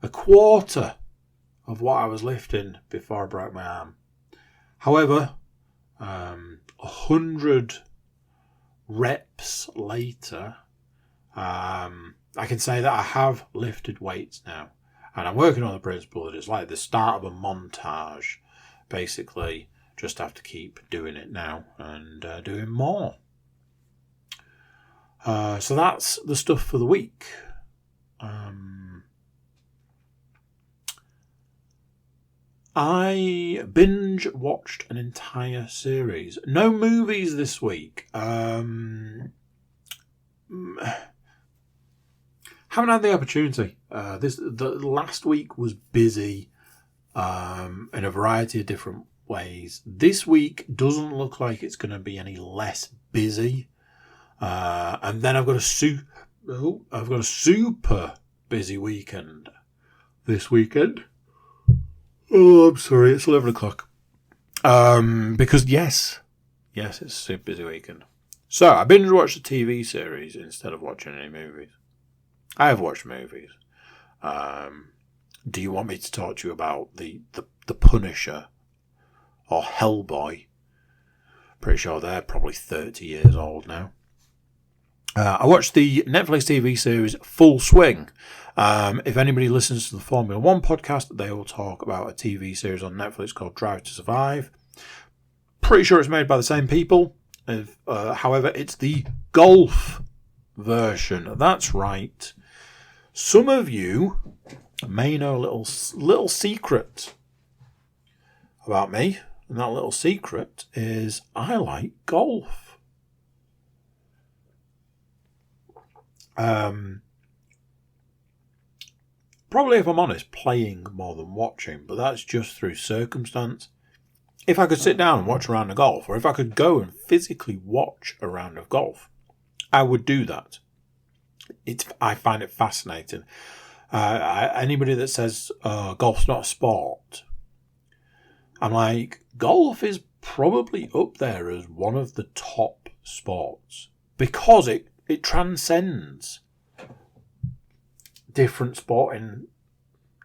A quarter of what I was lifting before I broke my arm. However, 100 reps later, I can say that I have lifted weights now. And I'm working on the principle that it's like the start of a montage. Basically, just have to keep doing it now and doing more. So that's the stuff for the week. I binge watched an entire series. No movies this week. Haven't had the opportunity. The last week was busy in a variety of different ways. This week doesn't look like it's going to be any less busy. And then I've got a super busy weekend this weekend. Oh, I'm sorry, it's 11 o'clock. Because yes, it's a super busy weekend. So I binge watched a TV series instead of watching any movies. I have watched movies. Do you want me to talk to you about the Punisher or Hellboy? Pretty sure they're probably 30 years old now. I watched the Netflix TV series Full Swing. If anybody listens to the Formula One podcast, they will talk about a TV series on Netflix called Drive to Survive. Pretty sure it's made by the same people. However, it's the golf version. That's right. Some of you may know a little secret about me. And that little secret is I like golf. Probably, if I'm honest, playing more than watching, but that's just through circumstance. If I could sit down and watch a round of golf, or if I could go and physically watch a round of golf, I would do that. I find it fascinating. Anybody that says golf's not a sport, I'm like, golf is probably up there as one of the top sports because it transcends different sporting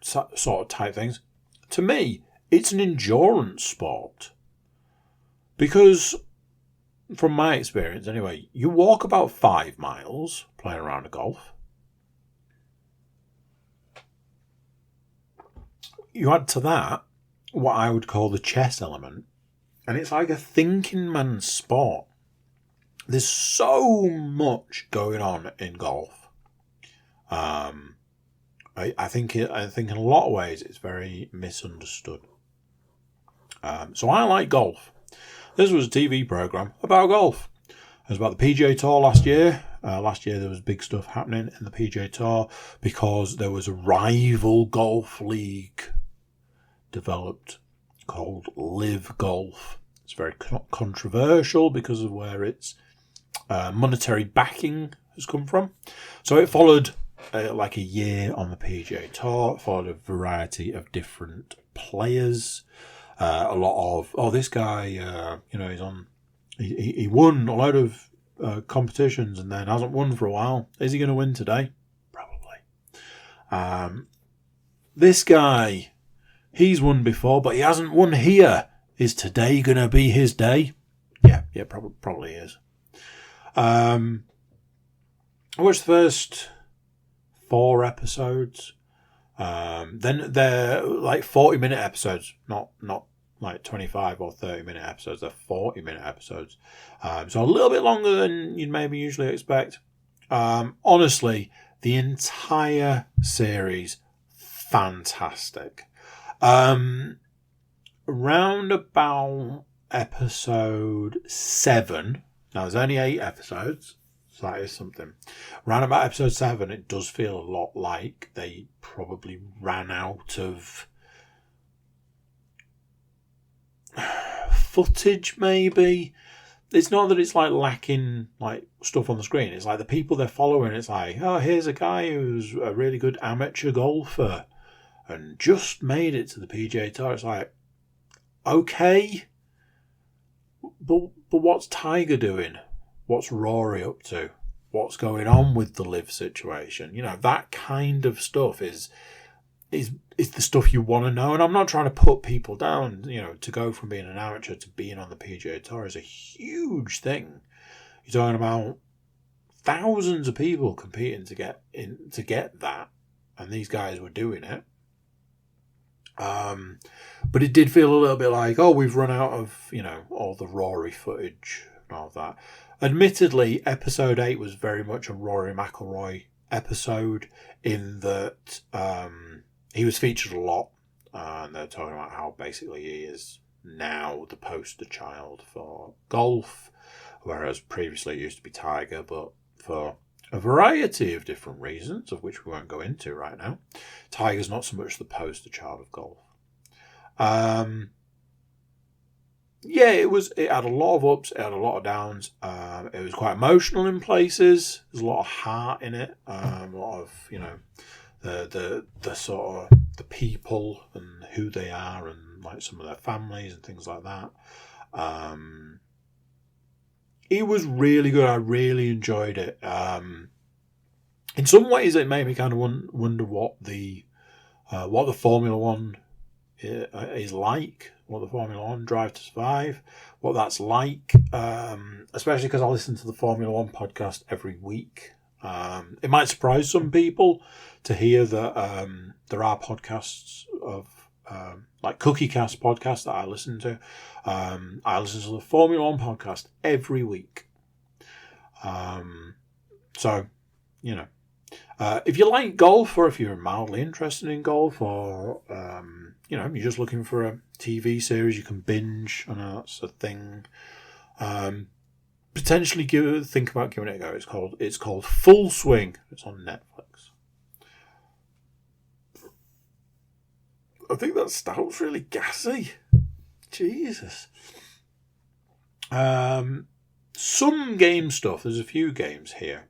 sort of type things. To me, it's an endurance sport because, from my experience anyway, you walk about 5 miles playing around a golf. You add to that what I would call the chess element, and it's like a thinking man's sport. There's so much going on in golf. I think in a lot of ways it's very misunderstood. So I like golf. This was a TV program about golf. It was about the PGA Tour last year. Last year there was big stuff happening in the PGA Tour because there was a rival golf league developed called Live Golf. It's very controversial because of where its monetary backing has come from. So it followed like a year on the PGA Tour. It followed a variety of different players. A lot of this guy, he's on. He won a lot of competitions and then hasn't won for a while. Is he going to win today? Probably. This guy, he's won before, but he hasn't won here. Is today going to be his day? Yeah, probably is. I watched the first 4 episodes. Then they're like 40-minute episodes, not like 25 or 30-minute episodes. They're 40-minute episodes. So a little bit longer than you'd maybe usually expect. Honestly, the entire series, fantastic. Round about episode 7, now there's only 8 episodes, so that is something. Round about episode 7, it does feel a lot like they probably ran out of footage, maybe. It's not that it's like lacking like stuff on the screen. It's like the people they're following, it's like, oh, here's a guy who's a really good amateur golfer and just made it to the PGA Tour. It's like, okay, but what's Tiger doing? What's Rory up to? What's going on with the live situation? That kind of stuff is the stuff you want to know. And I'm not trying to put people down. To go from being an amateur to being on the PGA Tour is a huge thing. You're talking about thousands of people competing to get that, and these guys were doing it. But it did feel a little bit like, we've run out of, all the Rory footage and all of that. Admittedly, episode 8 was very much a Rory McIlroy episode in that he was featured a lot. And they're talking about how basically he is now the poster child for golf, whereas previously it used to be Tiger, but for a variety of different reasons, of which we won't go into right now, Tiger's not so much the poster child of golf. It had a lot of ups, it had a lot of downs. It was quite emotional in places. There's a lot of heart in it. A lot of, the sort of the people and who they are and like some of their families and things like that. It was really good. I really enjoyed it. In some ways, it made me kind of wonder what the Formula One is like, what the Formula One Drive to Survive, what that's like. Especially because I listen to the Formula One podcast every week. It might surprise some people to hear that there are podcasts of like Cookie Cast podcast that I listen to. I listen to the Formula One podcast every week. So, if you like golf, or if you're mildly interested in golf, or you're just looking for a TV series you can binge, I know that's a thing. Potentially think about giving it a go. It's called Full Swing. It's on Netflix. I think that stout's really gassy. Jesus. Some game stuff. There's a few games here.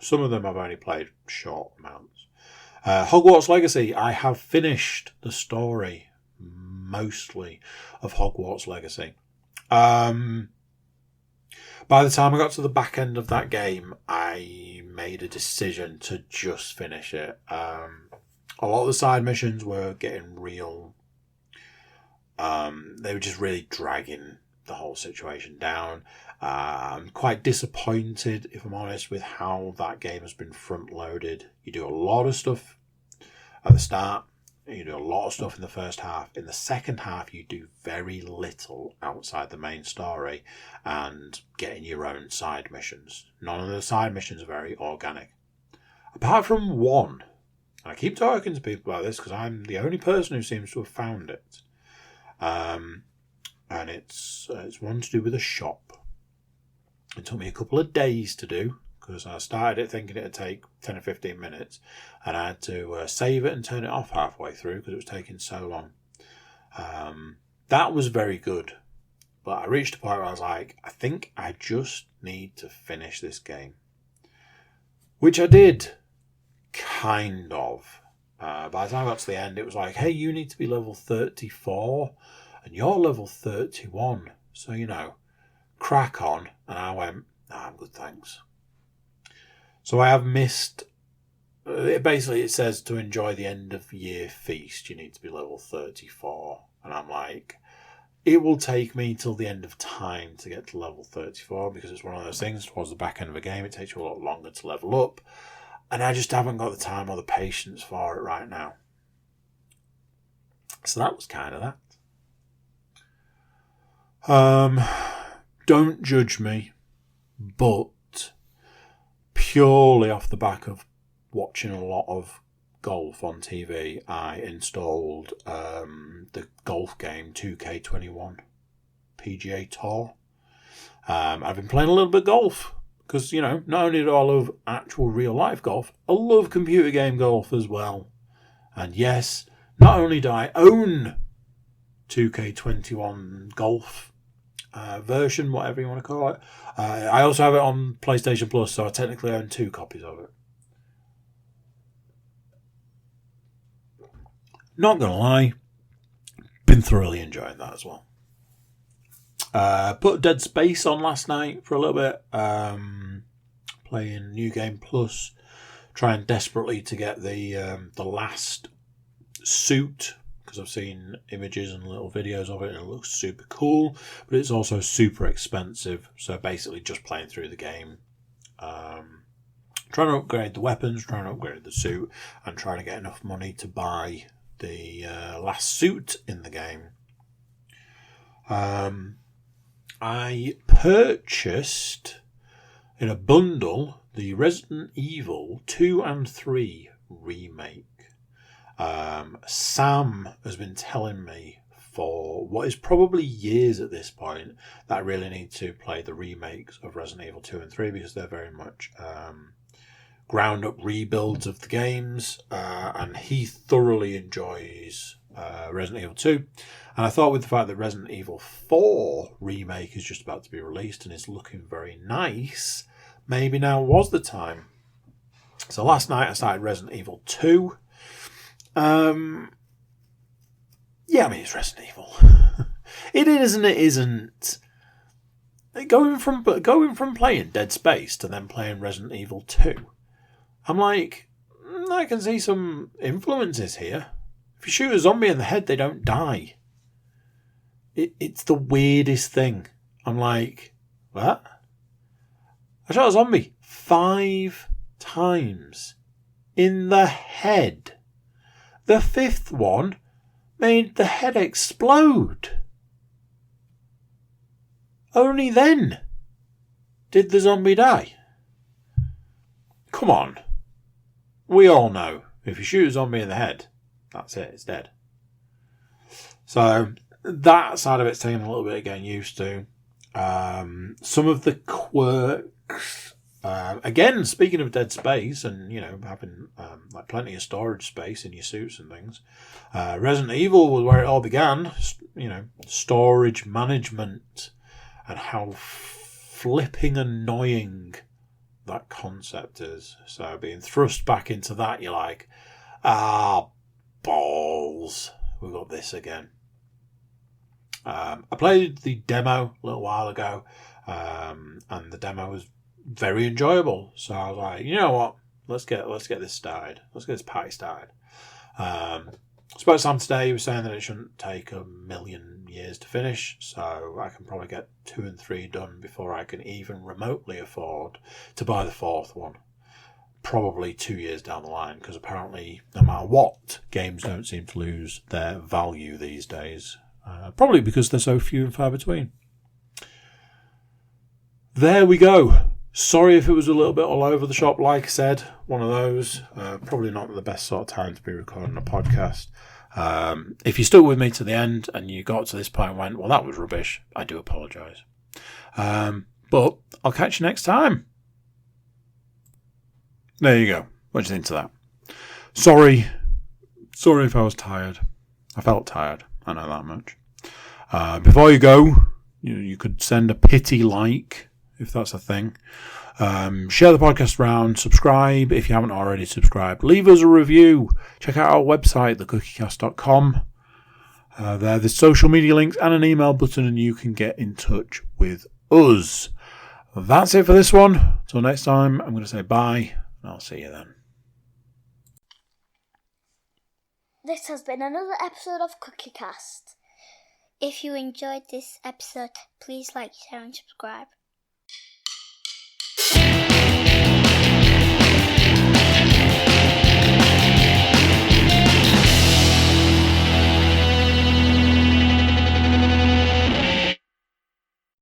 Some of them I've only played short amounts. Hogwarts Legacy, I have finished the story, mostly, of Hogwarts Legacy. By the time I got to the back end of that game, I made a decision to just finish it. A lot of the side missions were getting real. They were just really dragging the whole situation down. I'm quite disappointed, if I'm honest, with how that game has been front-loaded. You do a lot of stuff at the start. You do a lot of stuff in the first half. In the second half, you do very little outside the main story and getting your own side missions. None of the side missions are very organic. Apart from one. And I keep talking to people about this because I'm the only person who seems to have found it. And it's one to do with a shop. It took me a couple of days to do because I started it thinking it would take 10 or 15 minutes, and I had to save it and turn it off halfway through because it was taking so long. That was very good, but I reached a point where I was like, I think I just need to finish this game, which I did, kind of. By the time I got to the end, it was like, hey, you need to be level 34 and you're level 31, so crack on. And I went, I'm good, thanks. So I have missed. Basically, it says to enjoy the end of year feast, you need to be level 34. And I'm like, it will take me till the end of time to get to level 34 because it's one of those things towards the back end of a game. It takes you a lot longer to level up. And I just haven't got the time or the patience for it right now. So that was kind of that. Don't judge me, but purely off the back of watching a lot of golf on TV, I installed the golf game 2K21 PGA Tour. I've been playing a little bit of golf because, not only do I love actual real life golf, I love computer game golf as well. And yes, not only do I own 2K21 golf version, whatever you want to call it, I also have it on PlayStation Plus, so I technically own 2 copies of it. Not gonna lie, been thoroughly enjoying that as well. Put Dead Space on last night for a little bit, playing New Game Plus, trying desperately to get the last suit, because I've seen images and little videos of it and it looks super cool, but it's also super expensive, so basically just playing through the game, trying to upgrade the weapons, trying to upgrade the suit, and trying to get enough money to buy the last suit in the game. I purchased in a bundle the Resident Evil 2 and 3 remake. Sam has been telling me for what is probably years at this point that I really need to play the remakes of Resident Evil 2 and 3 because they're very much ground up rebuilds of the games, and he thoroughly enjoys Resident Evil 2. And I thought with the fact that Resident Evil 4 remake is just about to be released and is looking very nice, maybe now was the time. So last night I started Resident Evil 2. It's Resident Evil. It is and it isn't. Going from playing Dead Space to then playing Resident Evil 2, I'm like, I can see some influences here. If you shoot a zombie in the head, they don't die. It's the weirdest thing. I'm like, what? I shot a zombie 5 times in the head. The 5th one made the head explode. Only then did the zombie die. Come on. We all know if you shoot a zombie in the head, that's it, it's dead. So that side of it's taking a little bit of getting used to. Some of the quirks, again, speaking of Dead Space and, having plenty of storage space in your suits and things, Resident Evil was where it all began, storage management and how flipping annoying that concept is. So being thrust back into that, you're like, balls. We've got this again. I played the demo a little while ago, and the demo was very enjoyable. So I was like, you know what? Let's get this started. Let's get this party started. Spoke to Sam today. He was saying that it shouldn't take 1,000,000 years to finish, so I can probably get 2 and 3 done before I can even remotely afford to buy the 4th one. Probably 2 years down the line, because apparently, no matter what, games don't seem to lose their value these days. Probably because they're so few and far between. There we go. Sorry if it was a little bit all over the shop. Like I said, one of those. Probably not the best sort of time to be recording a podcast. If you stuck with me to the end and you got to this point and went, well, that was rubbish, I do apologise. But I'll catch you next time. There you go. What do you think to that? Sorry if I was tired. I felt tired. I know that much. Before you go, you could send a pity like, if that's a thing. Share the podcast around. Subscribe if you haven't already subscribed. Leave us a review. Check out our website, thecookiecast.com. There's the social media links and an email button, and you can get in touch with us. That's it for this one. Till next time, I'm going to say bye, and I'll see you then. This has been another episode of CookieCast. If you enjoyed this episode, please like, share and subscribe.